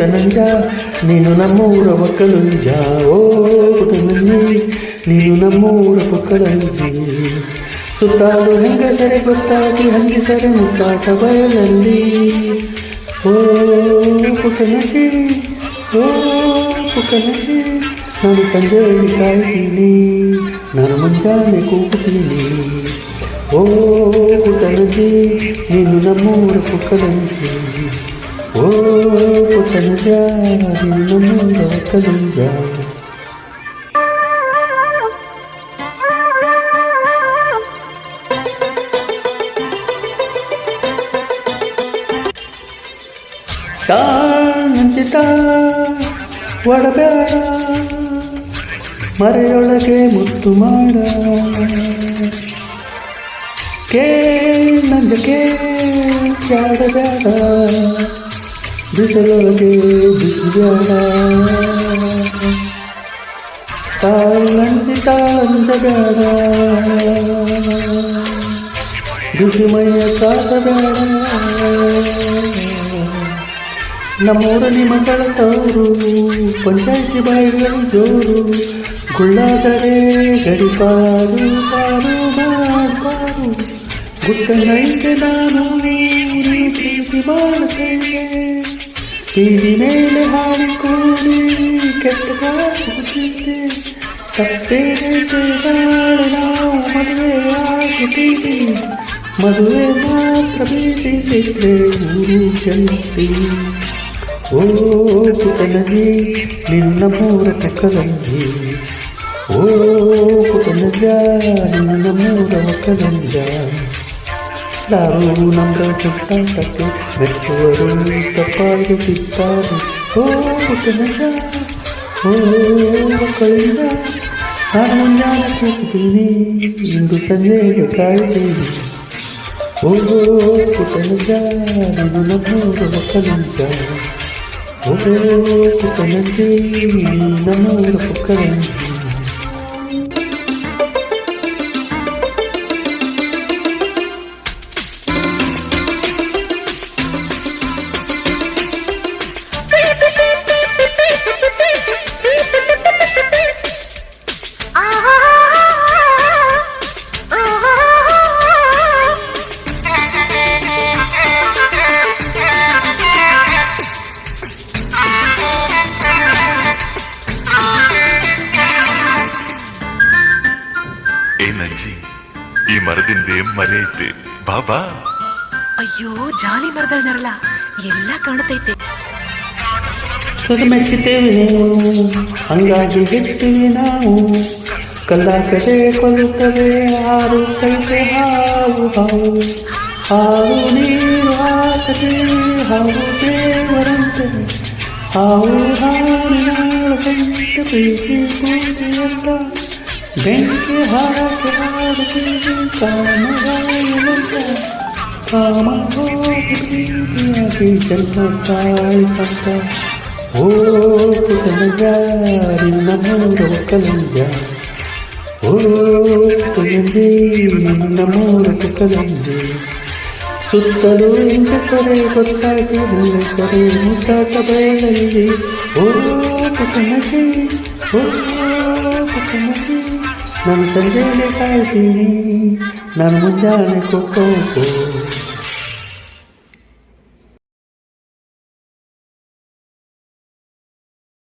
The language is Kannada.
ಪುಟನಂಜ ನೀನು ನಮ್ಮೂರ ಒಕ್ಕಲುಂಜ ಓ ಪುಟನಂಜಿ ನೀನು ನಮ್ಮೂರ ಒಕ್ಕಲಂಜಿ ಸುತ್ತಾಡು ಹೆಂಗಸರೆ ಗೊತ್ತಾಗಿ ಹಂಗಿಸರೆ ಮುತ್ತಾಟ ಬಯಲಲ್ಲಿ ಓ ಪುಟನಂಜಿ ಓ ಪುಟನಂಜಿ ನಾನು ಸಂಜೆಯಲ್ಲಿ ಕಾಯ್ತೀನಿ ನಾನು ಮುಂಜಾನೆ ಕೂಗುತ್ತೀನಿ ಓ ಪುಟನಂಜಿ ನೀನು ನಮ್ಮೂರ ಒಕ್ಕಲಂಜಿ ಓ ಪುಟನಂಜ ನೀನು ನಮ್ಮೂರ ಒಕ್ಕಲಂಜ ನಂಜಿತ ಒಡಬೇಡ ಮರೆಯೊಳಗೆ ಮುತ್ತು ಮಾಡ ಕೇ ನಂಜಕ್ಕೆ ಚಾಡಬೇಡ ಬಿಸಿಲೊಳಗೆ ಬಿಸಿಬೇಡ ತಾಳಂಜಿ ತಾಳಂಜಬೇಡ ಬಿಸಿಮೈಯ ಕಾಸಬೇಡ ನಮ್ಮೂರಲ್ಲಿ ಮಗಳ ತವರು ಪಂಚಾಯಿತಿ ಬಾಯಿಗಳು ಜೋರು ಗುಳ್ಳಾದರೆ ಗಡಿಪಾರು ಪಾರು ಮಾಡ್ಪಾರು ಗುಟ್ಟನೈತೆ ನಾನು ಪ್ರೀತಿ ಮಾಡುತ್ತೇನೆ ಟಿವಿ ಮೇಲೆ ಹಾಡಿಕೊಳ್ಳಿ ಕೆಟ್ಟದಾಗುತ್ತಿದ್ದೆ ತಪ್ಪೇನೈತೆ ನಾಳೆ ನಾವು ಮದುವೆ ಆಗುತ್ತೀವಿ ಮದುವೆ ಮಾತ್ರ ಬೀದಿದ್ರೆ ಊರು ಗೆಲ್ತಿ ಓ ಪುಟನಂಜಿ ನಿನ್ನ ಮೂರ ಒಕ್ಕಲಂಜಿ ಓ ಪುಟನಂಜ ನಿನ್ನ ಮೂರ ಒಕ್ಕಲಂಜ ಯಾರು ನಮ್ಮ ಚುಟ್ಟಾಟಕ್ಕೆ ಮೆಚ್ಚುವರು ತಪ್ಪಾಗುತ್ತಿದ್ದಾರೆ ಓ ಪುಟನಂಜ ಓ ಒಕ್ಕಲಿಂಜ ನಾನು ಮುಂಜಾನೆ ಕೂಗ್ತೀನಿ ಇಂದು ಸಂಜೆಗೆ ಕಾಯ್ತೀನಿ ಓ ಪುಟನಂಜ ನೀನು ನಮ್ಮೂರ ಒಕ್ಕಲಂಜ ಓ ಪುಟನಂಜಿ ನಮ್ಮೂರ ಒಕ್ಕಲಂಜಿ ಏನಂಜಿ ಈ ಮರದಿಂದ ಮರೆ ಐತೆ ಬಾಬಾ ಅಯ್ಯೋ ಜಾಲಿ ಮರದಳ್ನರಲ್ಲ ಎಲ್ಲ ಕಾಣತೈತೆ ಮೆಚ್ಚುತ್ತೇವೆ ನೀವು ಹಂಗಾಗಿ ಗೆಲ್ತೀವಿ ನಾವು ಕಲ್ಲಾಕದೆ ಕೊಲ್ಲುತ್ತವೆ ಹಾರು ಕೈತೆ ಹಾವು ಹಾವು ಹಾವು ನೀರು ಹಾಕದೆ ಹಾವು ದೇವರಂತೆ ಹಾವು ಹಾರಿನಾಳು ಗಂಟೆ ಪ್ರೀತಿ ಕೂಡಿಯಲ್ಲ ಬೆಂಕಿ ಹಾಕಿ ಹಾಡುತ್ತೀವಿ ಕಾಮಗಾಯಲಂತ ಕಾಮ ಹೋಗಿ ಪ್ರೀತಿಯಾಗಿ ಜನ್ಮ ಕಾಯ್ತಂತ ಓ ಪುಟನಂಜ ನಿನ್ನ ಮೂರ ಒಕ್ಕಲಂಜ ಓ ಪುಟನಂಜಿ ನಿನ್ನ ಮೂರ ಒಕ್ಕಲಂಜಿ ಸುತ್ತಲೂ ಹೆಂಗಸರೆ ಗೊತ್ತಾಗಿ ಹೆಂಗಸರೆ ಮುಟ್ಟಾಟ ಬಯಲಲ್ಲಿ ಓ ಪುಟನಂಜಿ ಓ ಪುಟನಂಜಿ ನಾನು ಸಂಜೆಯಲ್ಲಿ ಕಾಯ್ತೀನಿ ನಾನು ಮುಂಜಾನೆ ಕೊಕ್ಕೋ